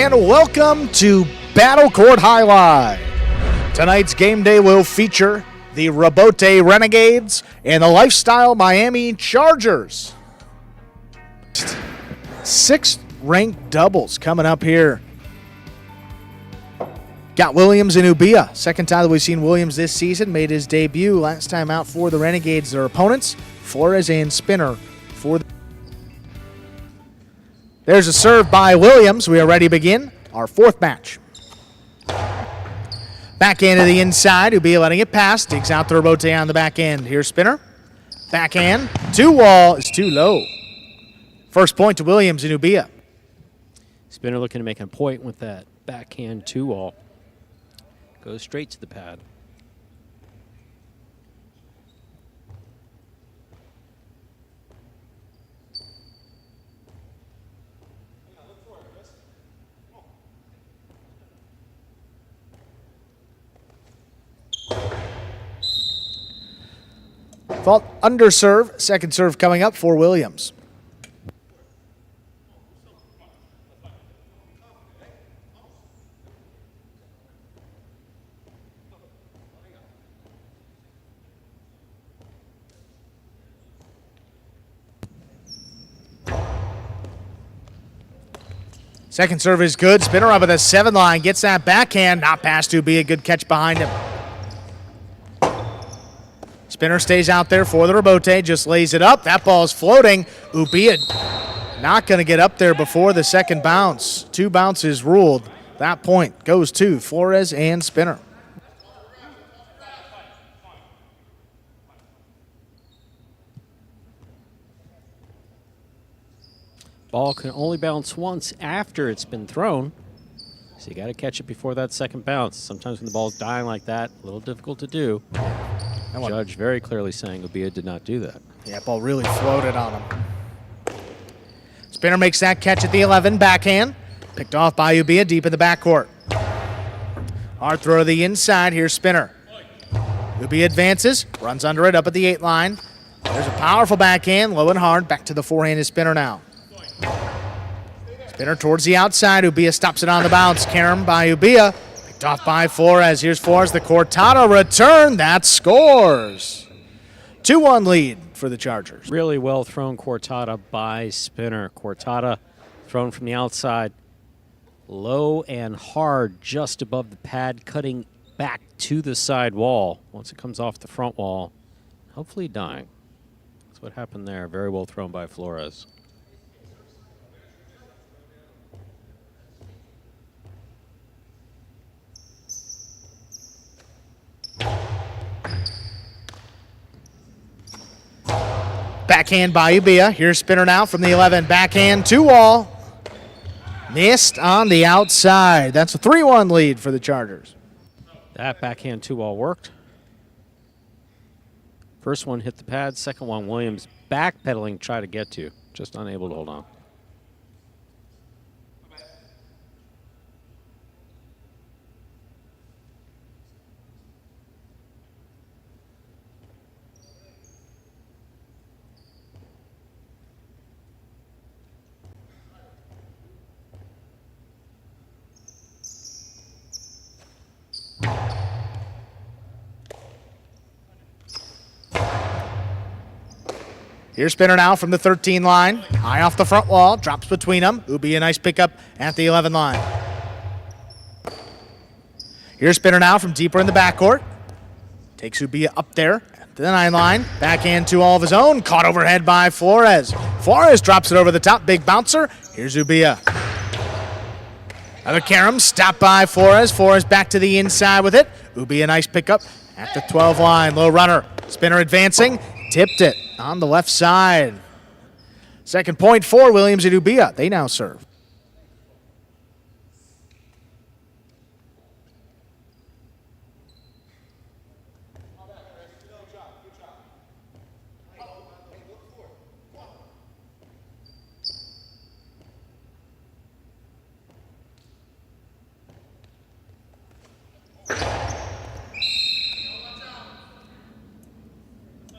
and welcome to Battle Court Jai-Alai. Tonight's game day will feature the Rabote Renegades and the Lifestyle Miami Chargers. 6th ranked doubles coming up here. Got Williams and Ubilla. Second time that we've seen Williams this season. Made his debut last time out for the Renegades, their opponents. Flores and Spinner for the... There's a serve by Williams. We are ready to begin our 4th match. Backhand to the inside. Ubilla letting it pass. Digs out the Rabote on the back end. Here's Spinner. Backhand. 2-wall is too low. First point to Williams and Ubilla. Spinner looking to make a point with that backhand 2-wall. Goes straight to the pad. Fault under serve. Second serve coming up for Williams. Second serve is good. Spinner up at the 7 line. Gets that backhand. Not past Ubilla. A good catch behind him. Spinner stays out there for the Rabote. Just lays it up. That ball is floating. Ubilla not going to get up there before the second bounce. 2 bounces ruled. That point goes to Flores and Spinner. Ball can only bounce once after it's been thrown, so you got to catch it before that second bounce. Sometimes when the ball's dying like that, a little difficult to do. The judge very clearly saying Ubilla did not do that. Yeah, ball really floated on him. Spinner makes that catch at the 11, backhand. Picked off by Ubilla deep in the backcourt. Hard throw to the inside. Here's Spinner. Ubilla advances, runs under it up at the 8 line. There's a powerful backhand, low and hard. Back to the forehand Spinner now. Spinner towards the outside. Ubilla stops it on the bounce. Carom by Ubilla. Picked off by Flores. Here's Flores. The Cortada return. That scores. 2-1 lead for the Chargers. Really well thrown Cortada by Spinner. Cortada thrown from the outside. Low and hard just above the pad, cutting back to the side wall. Once it comes off the front wall, hopefully dying. That's what happened there. Very well thrown by Flores. Backhand by Ubilla. Here's Spinner now from the 11. Backhand 2-wall. Missed on the outside. That's a 3-1 lead for the Chargers. That backhand 2-wall worked. First one hit the pad. Second one, Williams backpedaling, try to get to. Just unable to hold on. Here's Spinner now from the 13 line. High off the front wall. Drops between them. Ubilla a nice pickup at the 11 line. Here's Spinner now from deeper in the backcourt. Takes Ubilla up there at the 9 line. Backhand 2-all of his own. Caught overhead by Flores. Flores drops it over the top. Big bouncer. Here's Ubilla. Another Carom. Stopped by Flores. Flores back to the inside with it. Ubilla a nice pickup at the 12 line. Low runner. Spinner advancing. Tipped it on the left side. Second point for Williams and Ubilla. They now serve.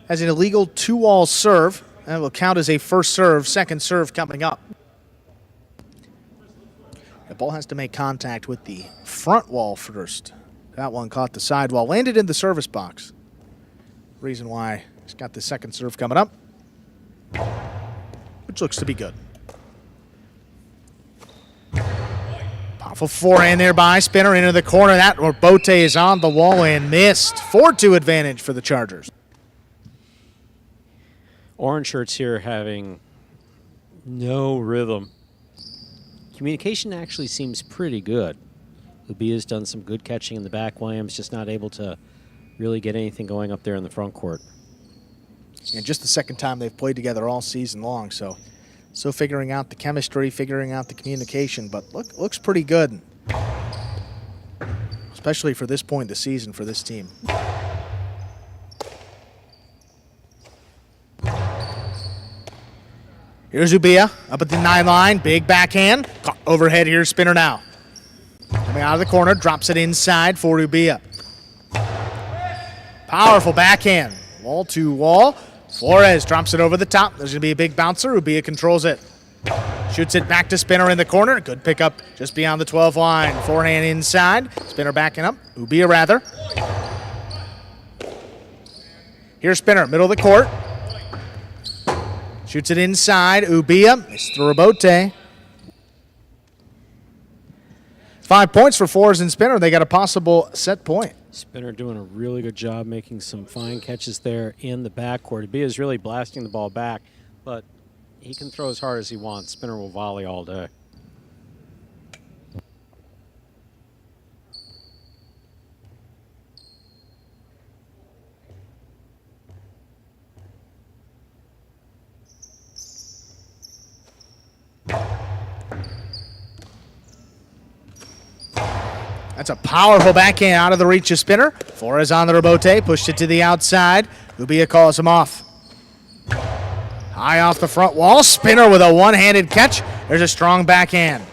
As an illegal 2-all serve, and will count as a first serve, second serve coming up. The ball has to make contact with the front wall first. That one caught the sidewall, landed in the service box. Reason why he's got the second serve coming up, which looks to be good. Powerful forehand there by Spinner into the corner. That Bote is on the wall and missed. 4-2 advantage for the Chargers. Orange shirts here having no rhythm. Communication actually seems pretty good. Ubilla's done some good catching in the back. Williams just not able to really get anything going up there in the front court. And just the second time they've played together all season long, so figuring out the chemistry, figuring out the communication, but looks pretty good, especially for this point in the season for this team. Here's Ubilla up at the 9 line, big backhand, caught overhead. Here's Spinner now. Coming out of the corner, drops it inside for Ubilla. Powerful backhand, wall to wall. Flores drops it over the top. There's going to be a big bouncer. Ubilla controls it. Shoots it back to Spinner in the corner. Good pickup just beyond the 12 line. Forehand inside. Spinner backing up. Ubilla rather. Here's Spinner, middle of the court. Shoots it inside. Ubilla. It's through Bote. 5 points for Flores and Spinner. They got a possible set point. Spinner doing a really good job making some fine catches there in the backcourt. Ubilla is really blasting the ball back, but he can throw as hard as he wants. Spinner will volley all day. That's a powerful backhand out of the reach of Spinner. Flores on the rebote, pushed it to the outside. Ubilla calls him off. High off the front wall. Spinner with a one-handed catch. There's a strong backhand.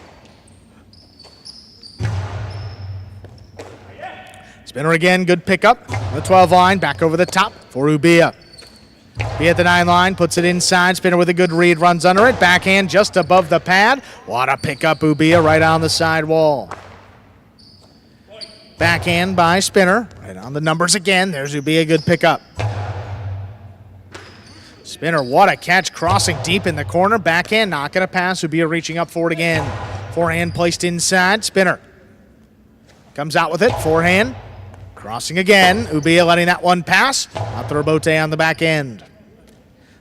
Spinner again, good pickup. The 12 line, back over the top for Ubilla. Ubilla at the 9 line, puts it inside. Spinner with a good read, runs under it. Backhand just above the pad. What a pickup, Ubilla, right on the side wall. Backhand by Spinner. Right on the numbers again. There's Ubilla, good pickup. Spinner, what a catch, crossing deep in the corner. Backhand, not going to pass. Ubilla reaching up for it again. Forehand placed inside. Spinner comes out with it. Forehand, crossing again. Ubilla letting that one pass. Out the rebote on the back end.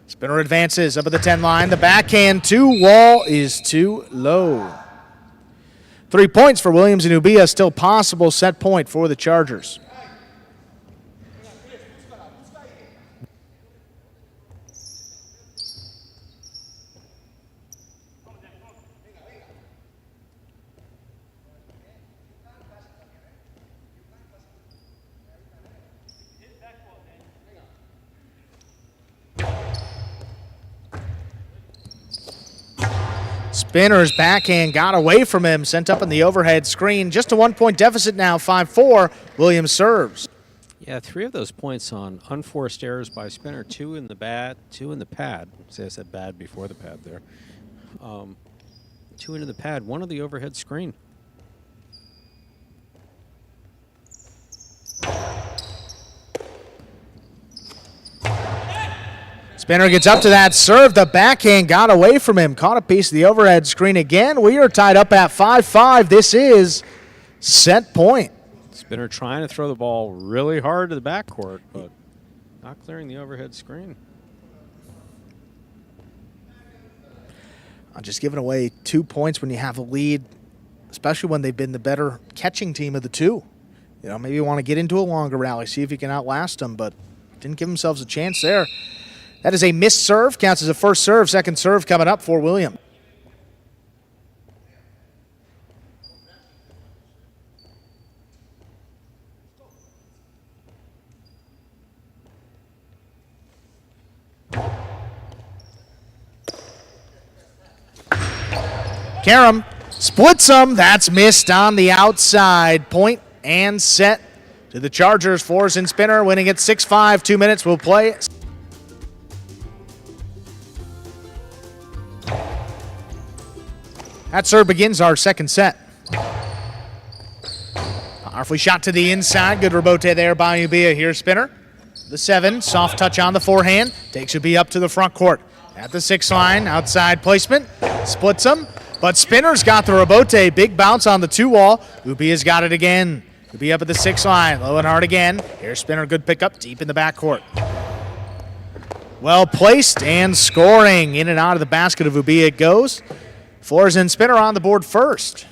Spinner advances up at the 10 line. The backhand to wall is too low. 3 points for Williams and Ubilla, still possible set point for the Chargers. Spinner's backhand got away from him, sent up in the overhead screen. Just a 1 point deficit now, 5-4. Williams serves. Yeah, 3 of those points on unforced errors by Spinner. 2 in the bat, 2 in the pad. See, I said bad before the pad there. 2 into the pad, 1 of the overhead screen. Spinner gets up to that serve. The backhand got away from him. Caught a piece of the overhead screen again. We are tied up at 5-5. This is set point. Spinner trying to throw the ball really hard to the backcourt, but not clearing the overhead screen. I'm just giving away 2 points when you have a lead, especially when they've been the better catching team of the two. You know, maybe you want to get into a longer rally, see if you can outlast them, but didn't give themselves a chance there. That is a missed serve, counts as a first serve. Second serve coming up for William. Karam splits them. That's missed on the outside. Point and set to the Chargers. Flores and Spinner winning at 6-5. 2 minutes will play. That serve begins our second set. Powerfully shot to the inside. Good rebote there by Ubilla. Here's Spinner. The 7, soft touch on the forehand. Takes Ubilla up to the front court. At the 6 line, outside placement. Splits them. But Spinner's got the rebote. Big bounce on the 2 wall. Ubilla's got it again. Ubilla up at the 6 line. Low and hard again. Here's Spinner. Good pickup deep in the backcourt. Well placed and scoring. In and out of the basket of Ubilla it goes. Flores and Spinner on the board first.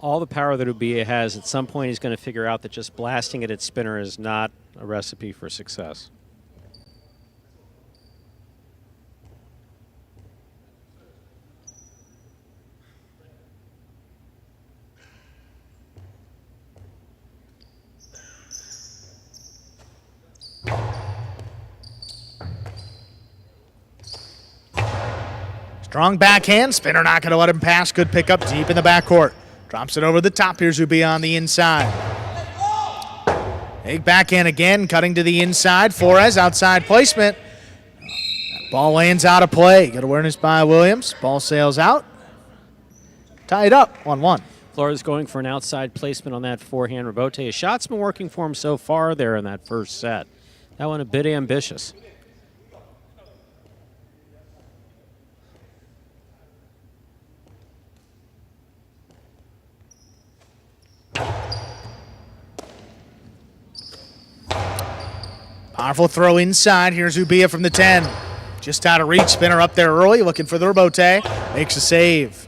All the power that Ubilla has, at some point he's going to figure out that just blasting it at Spinner is not a recipe for success. Strong backhand. Spinner not going to let him pass. Good pickup deep in the backcourt. Drops it over the top. Here's Ubilla on the inside. Big backhand again, cutting to the inside. Flores, outside placement. Ball lands out of play. Good awareness by Williams. Ball sails out. Tied up, 1-1. Flores going for an outside placement on that forehand rebote. His shot's been working for him so far there in that first set. That one a bit ambitious. Powerful throw inside. Here's Ubilla from the 10. Just out of reach. Spinner up there early, looking for the rebote. Makes a save.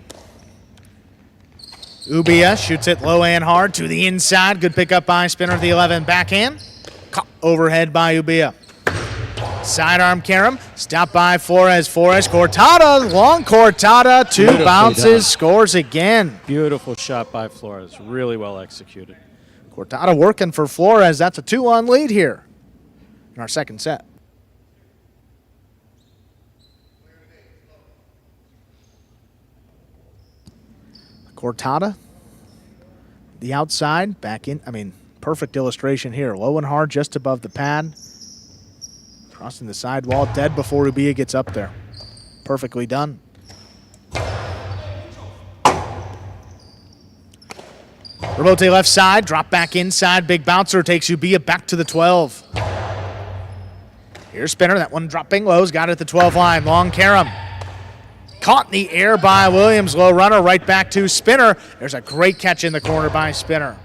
Ubilla shoots it low and hard to the inside. Good pickup by Spinner of the 11. Backhand. Caught overhead by Ubilla. Sidearm carom. Stopped by Flores. Flores, Cortada. Long Cortada. 2 bounces. Scores again. Beautiful shot by Flores. Really well executed. Cortada working for Flores. That's a 2-1 lead here in our second set. Cortada, the outside, back in. Perfect illustration here. Low and hard, just above the pad. Crossing the sidewall, dead before Ubilla gets up there. Perfectly done. Rebote left side, drop back inside. Big bouncer takes Ubilla back to the 12. Here's Spinner. That one dropping lows. Got it at the 12 line. Long carom. Caught in the air by Williams. Low runner right back to Spinner. There's a great catch in the corner by Spinner.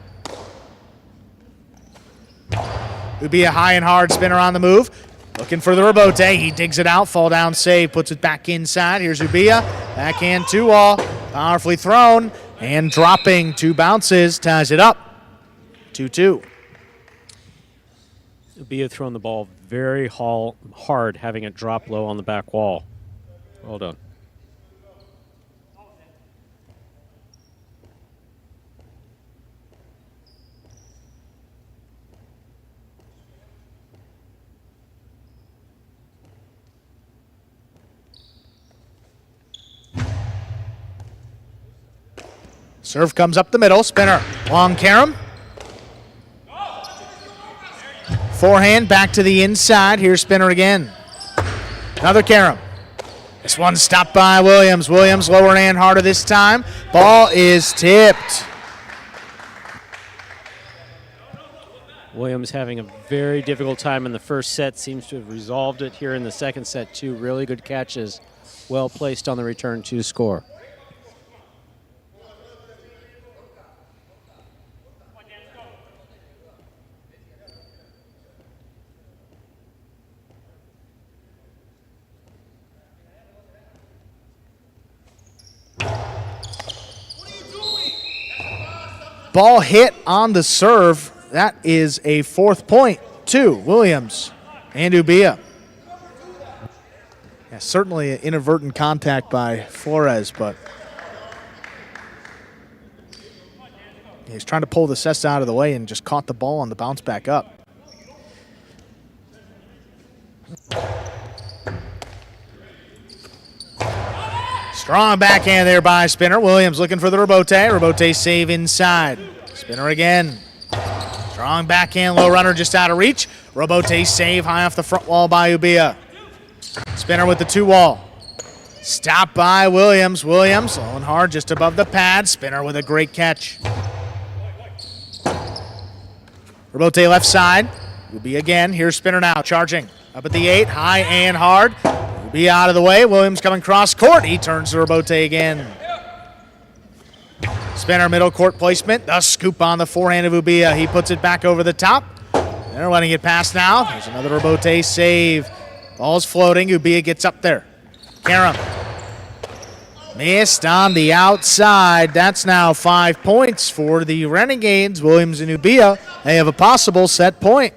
Ubilla high and hard. Spinner on the move. Looking for the rebote. He digs it out. Fall down save. Puts it back inside. Here's Ubilla. Backhand 2-wall. Powerfully thrown. And dropping 2 bounces. Ties it up. 2-2. Ubilla throwing the ball very hard, having it drop low on the back wall. Well done. Serve comes up the middle. Spinner. Long carom. Forehand back to the inside. Here's Spinner again. Another carom. This one stopped by Williams. Williams lower and harder this time. Ball is tipped. Williams having a very difficult time in the first set. Seems to have resolved it here in the second set. 2 really good catches. Well placed on the return to score. Ball hit on the serve. That is a 4th point to Williams and Ubilla. Yeah, certainly an inadvertent contact by Flores, but he's trying to pull the cesta out of the way and just caught the ball on the bounce back up. Strong backhand there by Spinner. Williams looking for the rebote. Rebote save inside. Spinner again. Strong backhand, low runner just out of reach. Rebote save high off the front wall by Ubilla. Spinner with the 2-wall. Stopped by Williams. Williams low and hard just above the pad. Spinner with a great catch. Rebote left side. Ubilla again. Here's Spinner now charging. Up at the 8. High and hard. Ubilla out of the way. Williams coming cross court. He turns to Rebote again. Spinner middle court placement. The scoop on the forehand of Ubilla. He puts it back over the top. They're letting it pass now. There's another Rebote save. Ball's floating. Ubilla gets up there. Karam. Missed on the outside. That's now 5 points for the Renegades. Williams and Ubilla, they have a possible set point.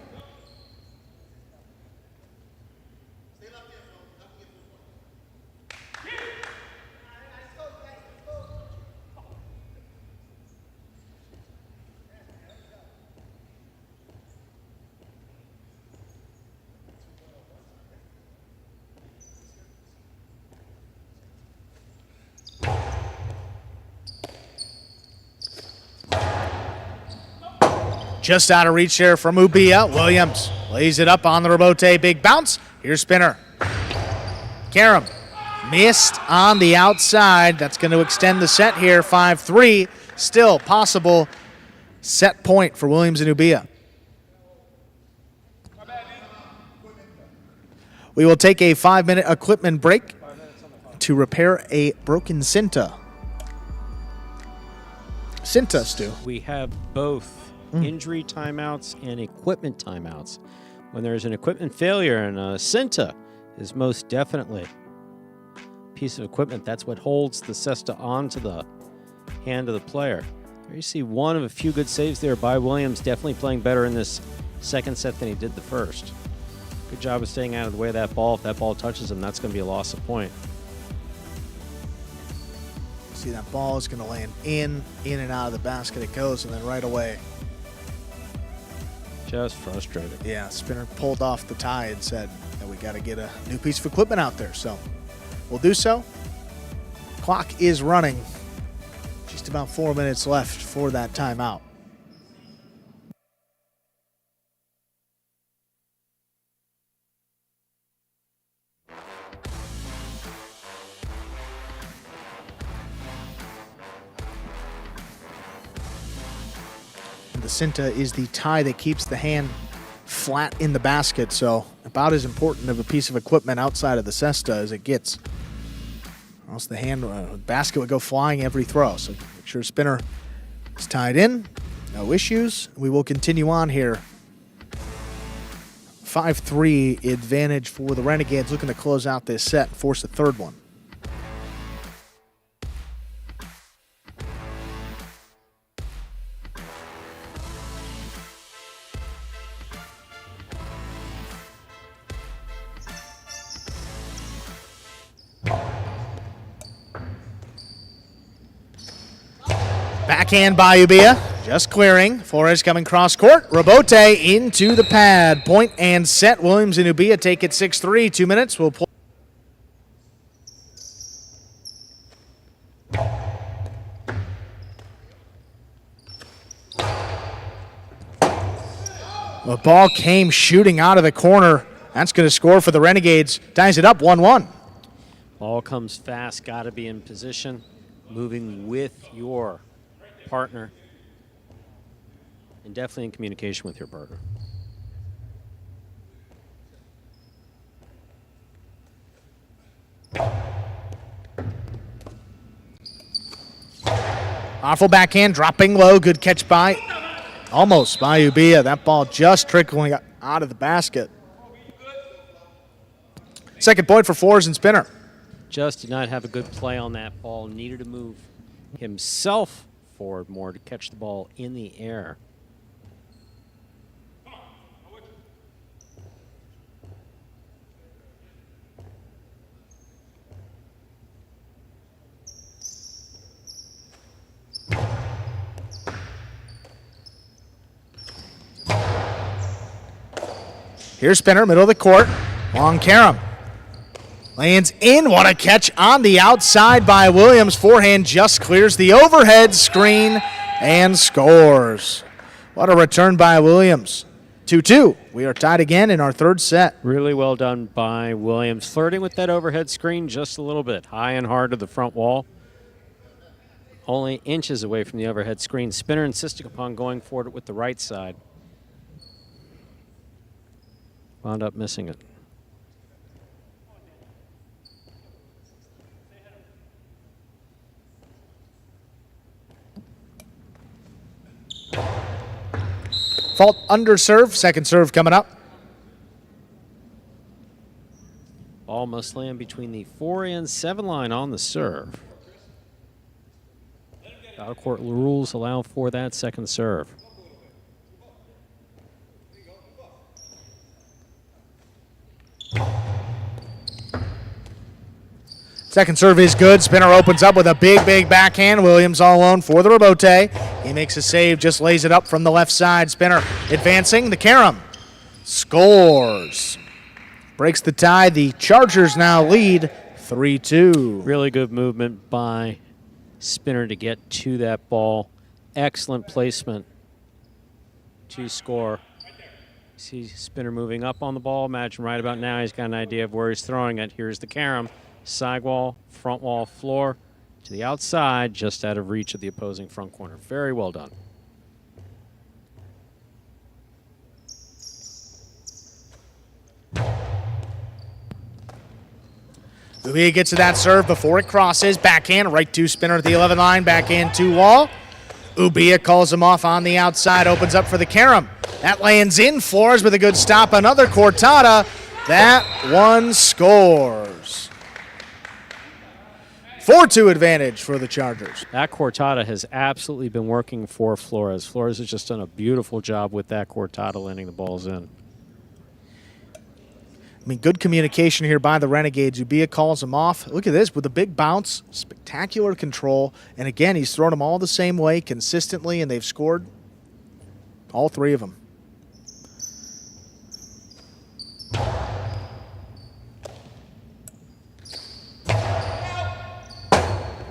Just out of reach here from Ubilla. Williams lays it up on the Rebote. Big bounce. Here's Spinner. Karam missed on the outside. That's going to extend the set here. 5-3. Still possible set point for Williams and Ubilla. We will take a 5-minute equipment break to repair a broken Cinta. Cinta, Stu. We have both injury timeouts and equipment timeouts. When there's an equipment failure, and a Cinta is most definitely a piece of equipment. That's what holds the cesta onto the hand of the player. There you see one of a few good saves there by Williams, definitely playing better in this second set than he did the first. Good job of staying out of the way of that ball. If that ball touches him, that's going to be a loss of point. See, that ball is going to land in and out of the basket it goes, and then right away. Just frustrated. Yeah, Spinner pulled off the tie and said that we got to get a new piece of equipment out there. So we'll do so. Clock is running. Just about 4 minutes left for that timeout. The Cinta is the tie that keeps the hand flat in the basket, so about as important of a piece of equipment outside of the cesta as it gets. Or else the basket would go flying every throw. So make sure Spinner is tied in. No issues. We will continue on here. 5-3 advantage for the Renegades, looking to close out this set and force a third one. Backhand by Ubilla, just clearing. Flores coming cross court. Rebote into the pad. Point and set. Williams and Ubilla take it 6-3. 2 minutes. We'll pull. The ball came shooting out of the corner. That's going to score for the Renegades. Ties it up 1-1. Ball comes fast. Got to be in position. Moving with your partner, and definitely in communication with your partner. Powerful backhand, dropping low. Good catch by, almost by Ubilla. That ball just trickling out of the basket. Second point for Flores and Spinner. Just did not have a good play on that ball. Needed to move himself forward more to catch the ball in the air. Here's Spinner, middle of the court. Long Karam. Lands in. What a catch on the outside by Williams. Forehand just clears the overhead screen and scores. What a return by Williams. 2-2. We are tied again in our third set. Really well done by Williams. Flirting with that overhead screen just a little bit. High and hard to the front wall. Only inches away from the overhead screen. Spinner insisting upon going for it with the right side. Wound up missing it. Fault under serve. Second serve coming up. Ball must land between the 4 and 7 line on the serve. Out of court rules allow for that second serve. Second serve is good. Spinner opens up with a big backhand. Williams all alone for the rebote. He makes a save, just lays it up from the left side. Spinner advancing. The carom scores. Breaks the tie. The Chargers now lead 3-2. Really good movement by Spinner to get to that ball. Excellent placement to score. See Spinner moving up on the ball. Imagine right about now he's got an idea of where he's throwing it. Here's the carom. Side wall, front wall, floor to the outside, just out of reach of the opposing front corner. Very well done. Ubilla gets to that serve before it crosses. Backhand right to Spinner at the 11 line. Backhand to wall. Ubilla calls him off on the outside. Opens up for the carom. That lands in. Flores with a good stop. Another cortada. That one scores. 4-2 advantage for the Chargers. That cortada has absolutely been working for Flores. Flores has just done a beautiful job with that cortada, landing the balls in. I mean, good communication here by the Renegades. Ubilla calls him off. Look at this with a big bounce, spectacular control. And again, he's thrown them all the same way consistently, and they've scored all three of them.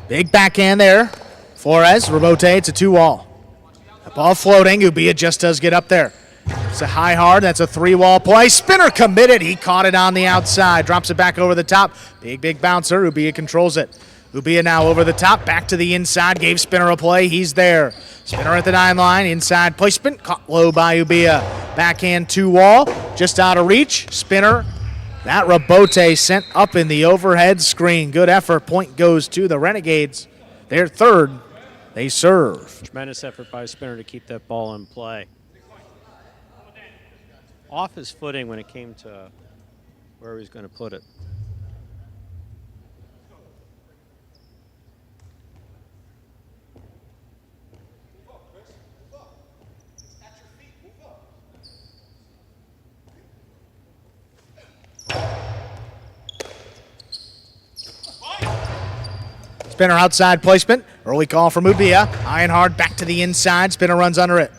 Big backhand there. Flores, rebote, it's a 2-wall. The ball floating. Ubilla just does get up there. It's a high hard. That's a 3-wall play. Spinner committed. He caught it on the outside. Drops it back over the top. Big bouncer. Ubilla controls it. Ubilla now over the top. Back to the inside. Gave Spinner a play. He's there. Spinner at the 9 line. Inside placement. Caught low by Ubilla. Backhand 2-wall. Just out of reach. Spinner. That rebote sent up in the overhead screen. Good effort. Point goes to the Renegades. Their third. They serve. Tremendous effort by Spinner to keep that ball in play. Off his footing when it came to where he was going to put it. Spinner outside placement. Early call from Ubilla. High and hard back to the inside. Spinner runs under it.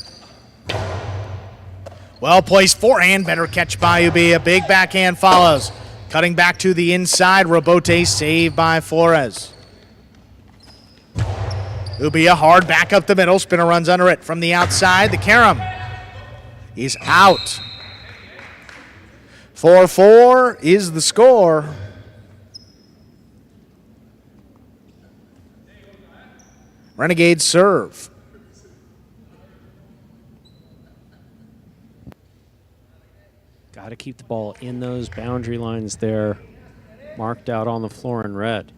Well placed forehand. Better catch by Ubilla. Big backhand follows. Cutting back to the inside. Rebote saved by Flores. Ubilla hard back up the middle. Spinner runs under it from the outside. The carom is out. 4-4 is the score. Renegades serve. Got to keep the ball in those boundary lines there, marked out on the floor in red.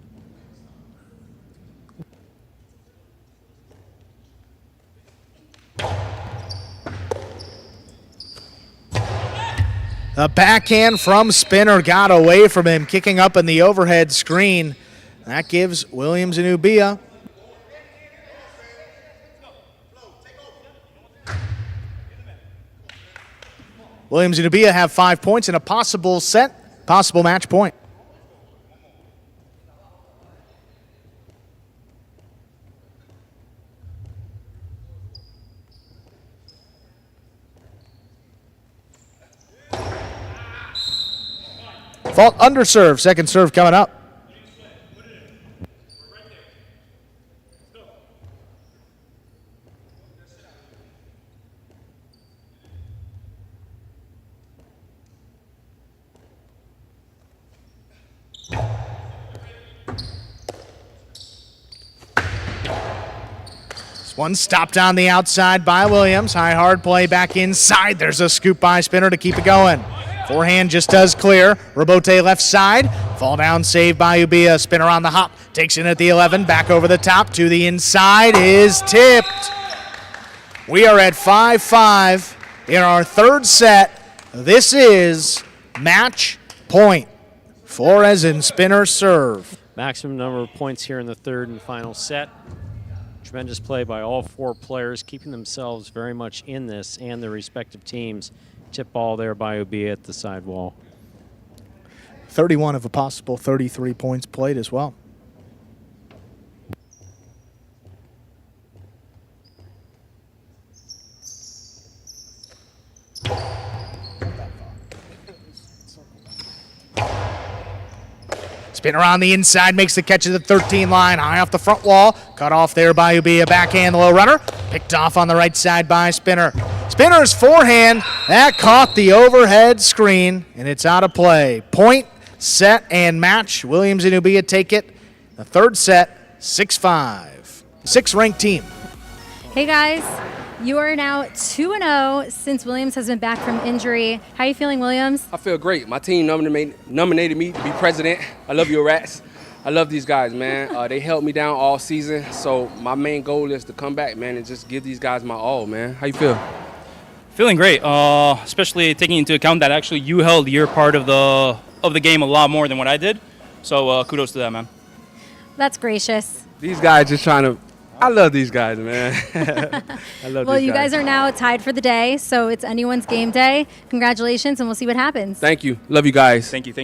The backhand from Spinner got away from him, kicking up in the overhead screen. That gives Williams and Ubilla. Williams and Ubilla have 5 points and a possible match point. Fault under serve, second serve coming up. One stopped on the outside by Williams. High hard play back inside. There's a scoop by Spinner to keep it going. Forehand just does clear. Rabote left side. Fall down save by Ubilla. Spinner on the hop. Takes in at the 11. Back over the top to the inside. Is tipped. We are at 5-5 in our third set. This is match point. Flores and Spinner serve. Maximum number of points here in the third and final set. Tremendous play by all four players, keeping themselves very much in this and their respective teams. Tip ball there by Ubilla at the sidewall. 31 of a possible 33 points played as well. Spinner on the inside, makes the catch at the 13 line, high off the front wall. Cut off there by Ubilla, backhand low runner. Picked off on the right side by Spinner. Spinner's forehand, that caught the overhead screen, and it's out of play. Point, set, and match. Williams and Ubilla take it. The third set, 6-5. Sixth-ranked team. Hey guys, you are now 2-0 since Williams has been back from injury. How are you feeling, Williams? I feel great. My team nominated me to be president. I love you, Rats. I love these guys, man. They held me down all season, so my main goal is to come back, man, and just give these guys my all, man. How you feel? Feeling great, especially taking into account that actually you held your part of the game a lot more than what I did. So kudos to that, man. That's gracious. These guys just trying to. I love these guys, man. I love Well, these you guys are now tied for the day, so it's anyone's game day. Congratulations, and we'll see what happens. Thank you. Love you guys. Thank you.